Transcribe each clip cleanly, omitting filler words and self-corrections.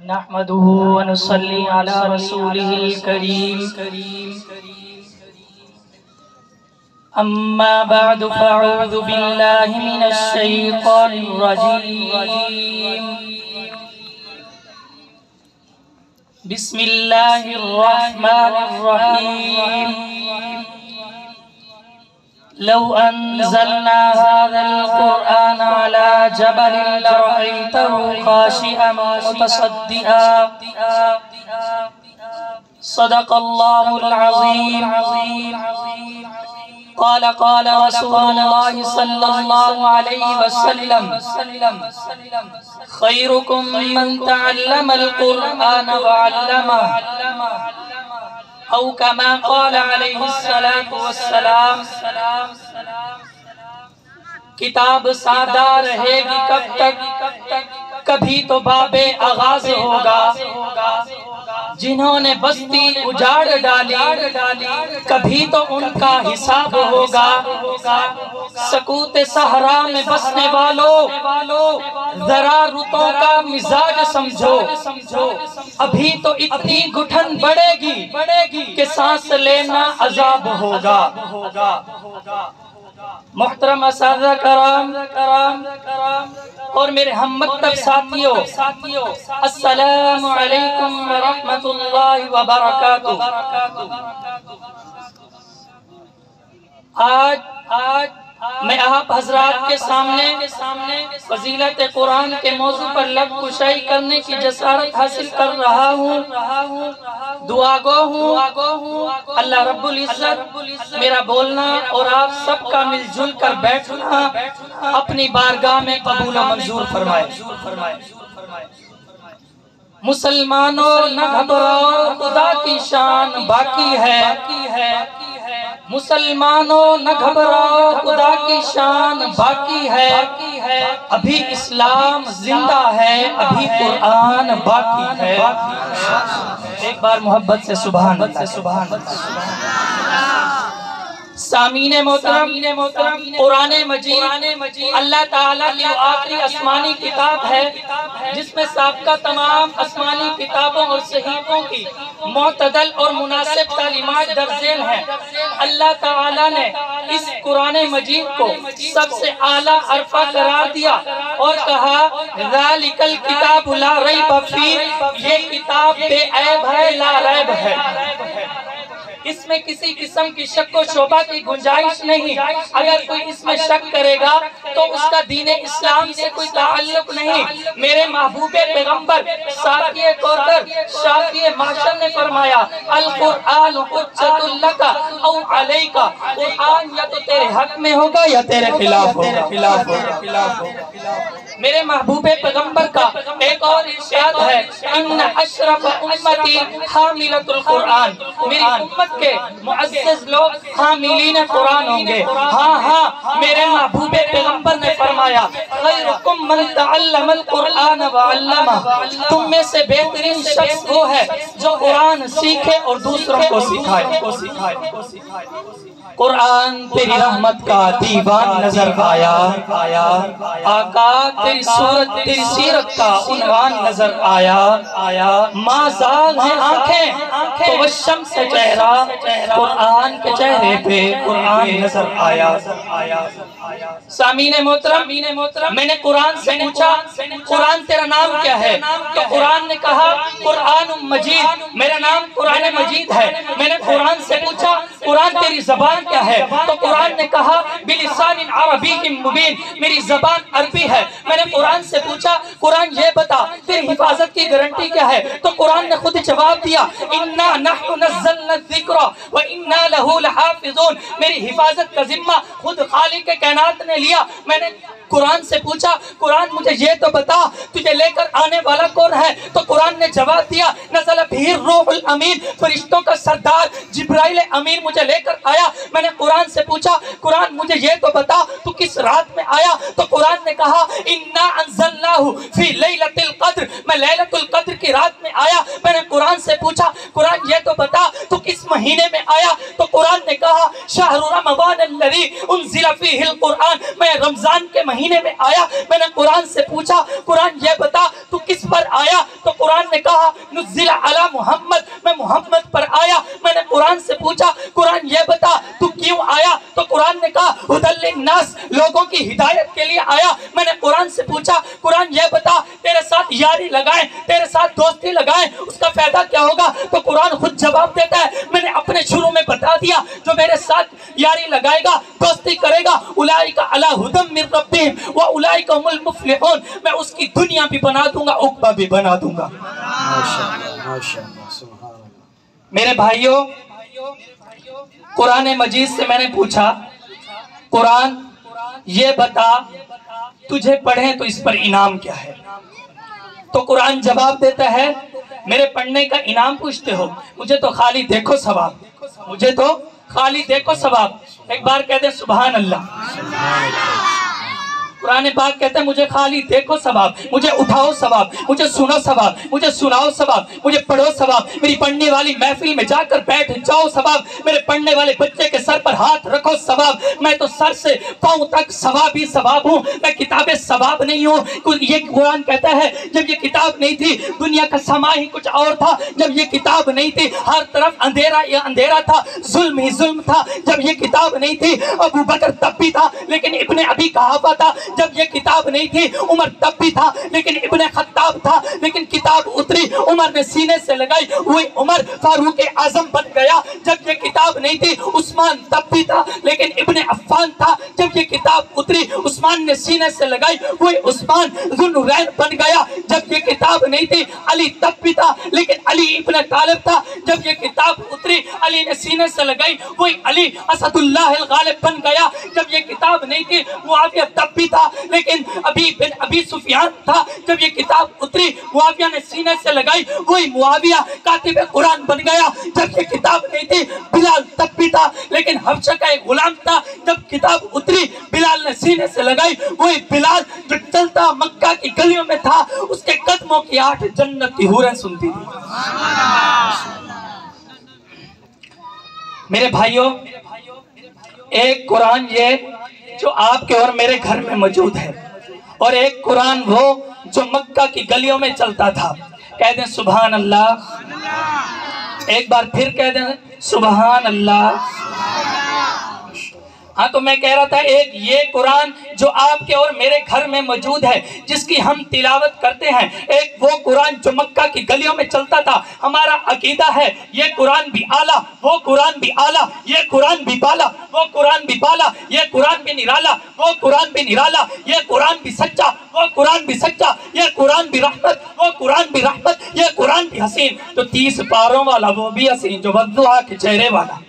نحمده ونصلي على رسوله الكريم أما بعد فأعوذ بالله من الشيطان الرجيم بسم الله الرحمن الرحيم لو أنزلنا هذا القرآن على جبل لرأيته خاشعا متصدعا صدق الله العظيم قال رسول الله صلى الله عليه وسلم خيركم من تعلم القرآن وعلمه أو كما قال عليه الصلاة والسلام کتاب سادہ رہے گی کب تک، کبھی تو باب آغاز ہوگا، جنہوں نے بستی اجاڑ ڈالی کبھی تو ان کا حساب ہوگا۔ سکوت صحرا میں بسنے والوں ذرا رتوں کا مزاج سمجھو، ابھی تو اتنی گھٹن بڑھے گی کہ سانس لینا عذاب ہوگا۔ محترم اساتذہ کرام اور میرے ہم مکتب ساتھیوں، السلام علیکم ورحمۃ اللہ وبرکاتہ۔ آج میں آپ حضرات کے سامنے فضیلت قرآن کے موضوع پر لب کشائی کرنے کی جسارت حاصل کر رہا ہوں۔ دعا گو ہوں اللہ رب العزت میرا بولنا اور آپ سب کا مل جل کر بیٹھنا اپنی بارگاہ میں قبول و منظور فرمائے۔ مسلمانوں نہ گھبراؤ، خدا کی شان باقی ہے۔ مسلمانوں نہ گھبراؤ، خدا کی شان باقی ہے۔ ابھی اسلام زندہ ہے، ابھی قرآن باقی ہے۔ ایک بار محبت سے سبحان اللہ۔ سامعین محترم، قرآن مجید اللہ تعالیٰ کی آخری آسمانی کتاب ہے، جس میں سابقہ تمام آسمانی کتابوں اور صحیفوں کی معتدل اور مناسب تعلیمات درج ذیل ہیں۔ اللہ تعالیٰ نے اس قرآن مجید کو سب سے اعلیٰ عرفہ قرار دیا اور کہا ذالک الکتاب لا ریب فیہ، یہ کتاب بے عیب ہے، لا ریب ہے۔ اس میں کسی قسم کی شک و شبہ کی گنجائش نہیں۔ اگر کوئی اس میں شک کرے گا تو اس کا دین اسلام سے کوئی تعلق نہیں۔ میرے محبوب پیغمبر ساقی کوثر شافی محشر نے فرمایا القرآن حجۃ لک او علیک، قرآن یا تو تیرے حق میں ہوگا یا تیرے خلاف ہوگا۔ میرے محبوب پیغمبر کا ایک اور ارشاد ہے ان اشرف امتی حاملۃ القرآن، میری امت کے معزز لوگ حاملین قرآن ہوں گے۔ ہاں میرے محبوب پیغمبر نے فرمایا خیرکم من تعلم القرآن وعلمہ، تم میں سے بہترین شخص وہ ہے جو قرآن سیکھے اور دوسروں کو سکھائے۔ قرآن تیری رحمت کا دیوان نظر آیا، آقا تیری صورت تیری سیرت کا عنوان نظر آیا۔ ماں زاغ ہیں آنکھیں تو والشمس چہرہ، قرآن کے چہرے پہ قرآن نظر آیا۔ سامعین محترم، میں نے قرآن سے پوچھا قرآن تیرا نام کیا ہے؟ تو قرآن نے کہا قرآن مجید، میرا نام قرآن مجید ہے۔ میں نے قرآن سے پوچھا قرآن تیری زبان کیا ہے؟ تو قرآن نے کہا بلسان عربی مبین، میری زبان عربی ہے۔ میں نے قرآن سے پوچھا قرآن یہ بتا تیری حفاظت کی گارنٹی کیا ہے؟ تو قرآن نے خود جواب دیا انا نحن نزلنا الذکر وانا لہ لحافظون، میری حفاظت کا ذمہ خود خالق کائنات نے لیا۔ میں نے قرآن سے پوچھا قرآن مجھے یہ تو بتا تجھے لے کر آنے والا کون ہے؟ تو قرآن نے جواب دیا نزل بہ الروح الامین، فرشتوں کا سردار جبرائیل امین مجھے لے کر آیا۔ میں نے قرآن سے پوچھا قرآن مجھے یہ تو بتا تو کس رات میں آیا؟ تو قرآن نے کہا انا انزلناہ فی لیلۃ القدر، میں لیلۃ القدر کی رات میں آیا۔ میں نے قرآن سے پوچھا قرآن یہ تو بتا تو کس مہینے میں آیا؟ تو قرآن نے کہا شہر رمضان الذی انزل فیہ القرآن، میں رمضان کے مہینے میں آیا۔ میں نے قرآن سے پوچھا قرآن یہ بتا تو کس پر آیا؟ تو قرآن نے کہا نزل علی محمد، میں محمد پر آیا. میں نے قرآن سے پوچھا قرآن یہ بتا تو کیوں آیا؟ تو قرآن نے کہا ہدی للناس، لوگوں کی ہدایت کے لیے آیا. میں نے قرآن سے پوچھا قرآن یہ بتا تیرے ساتھ یاری لگائیں، تیرے ساتھ دوستی لگائیں، اس کا فائدہ کیا ہوگا؟ تو قرآن خود جواب دیتا ہے میں نے اپنے شروع میں بتا دیا جو میرے ساتھ یاری لگائے گا، دوستی کرے گا، اولئک علی ھدی من ربہم واولئک ھم المفلحون، میں اس کی دنیا بھی بنا دوں گا، عقبہ بھی بنا دوں گا. میرے بھائیوں، قرآن مجید سے میں نے پوچھا قرآن یہ بتا تجھے پڑھیں تو اس پر انعام کیا ہے؟ تو قرآن جواب دیتا ہے میرے پڑھنے کا انعام پوچھتے ہو، مجھے تو خالی دیکھو ثواب، مجھے تو خالی دیکھو ثواب. ایک بار کہہ دیں سبحان اللہ. قرآن پاک کہتے ہیں مجھے خالی دیکھو ثواب، مجھے اٹھاؤ ثواب، مجھے سنو ثواب، مجھے سناؤ ثواب، مجھے پڑھو ثواب، میری پڑھنے والی محفل میں جا کر بیٹھ جاؤ ثواب، میرے پڑھنے والے بچے کے سر پر ہاتھ رکھو ثواب. میں تو سر سے پاؤں تک ثواب ہی ثواب ہوں، میں کتاب ثواب نہیں ہوں. یہ قرآن کہتا ہے جب یہ کتاب نہیں تھی دنیا کا سما ہی کچھ اور تھا. جب یہ کتاب نہیں تھی ہر طرف اندھیرا ہی اندھیرا تھا، ظلم ہی ظلم تھا. جب یہ کتاب نہیں تھی ابو بکر تب بھی تھا لیکن ابن ابی قحافہ تھا. جب یہ کتاب نہیں تھی عمر تب بھی تھا لیکن ابن خطاب تھا. لیکن کتاب اتری عمر نے سینے سے لگائی وہی عمر فاروق اعظم بن گیا. جب یہ کتاب نہیں تھی عثمان تب بھی تھا لیکن ابن عفان تھا. جب یہ کتاب اتری عثمان نے سینے سے لگائی وہی عثمان ذو النورین بن گیا. جب یہ کتاب نہیں تھی علی تب بھی تھا لیکن علی ابن طالب تھا. جب یہ کتاب اتری علی نے سینے سے لگائی وہی علی اسد اللہ الغالب بن گیا. جب یہ کتاب نہیں تھی معاویہ تب بھی تھا لیکن ابی سفیان تھا. جب یہ کتاب اتری معاویہ نے سینے سے لگائی وہی معاویہ کاتب قرآن بن گیا. جب یہ کتاب نہیں تھی بلال تب بھی تھا لیکن حبشہ کا ایک غلام تھا. جب کتاب اتری بلال نے سینے سے لگائی وہی بلال جو چلتا مکہ کی گلیوں میں تھا، اس کے قدموں کی 8 جنت کی حوریں سنتی تھی. میرے بھائیوں، ایک قرآن یہ جو آپ کے اور میرے گھر میں موجود ہے اور ایک قرآن وہ جو مکہ کی گلیوں میں چلتا تھا. کہہ دیں سبحان اللہ. ایک بار پھر کہہ دیں سبحان اللہ. ہاں تو میں کہہ رہا تھا ایک یہ قرآن جو آپ کے اور میرے گھر میں موجود ہے جس کی ہم تلاوت کرتے ہیں، ایک وہ قرآن جو مکہ کی گلیوں میں چلتا تھا. ہمارا عقیدہ ہے یہ قرآن بھی اعلیٰ، وہ قرآن بھی اعلیٰ، یہ قرآن بھی بالا، وہ قرآن بھی بالا، یہ قرآن بھی نرالا، وہ قرآن بھی نرالا، یہ قرآن بھی سچا، وہ قرآن بھی سچا، یہ قرآن بھی رحمت، وہ قرآن بھی رحمت، یہ قرآن بھی حسین. تو 30 پاروں والا وہ بھی حسین جو والضحیٰ کے چہرے والا.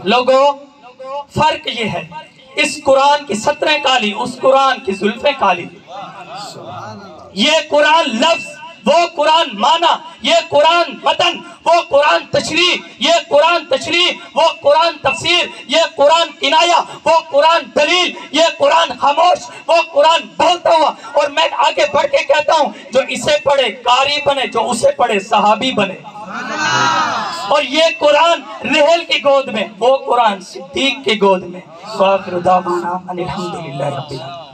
لوگوں فرق یہ ہے اس قرآن کی 17 کالی، اس قرآن کی زلفیں کالی. یہ قرآن لفظ، وہ قرآن معنی، یہ قرآن متن، وہ قرآن تشریح، یہ قرآن تشریح، وہ قرآن تفسیر، یہ قرآن کنایہ، وہ قرآن دلیل، یہ قرآن خاموش، وہ قرآن بولتا ہوا. اور میں آگے بڑھ کے کہتا ہوں جو اسے پڑھے قاری بنے، جو اسے پڑھے صحابی بنے. اور یہ قرآن رحل کی گود میں، وہ قرآن صدیق کی گود میں. وآخر دعوانا ان الحمدللہ رب العالمین.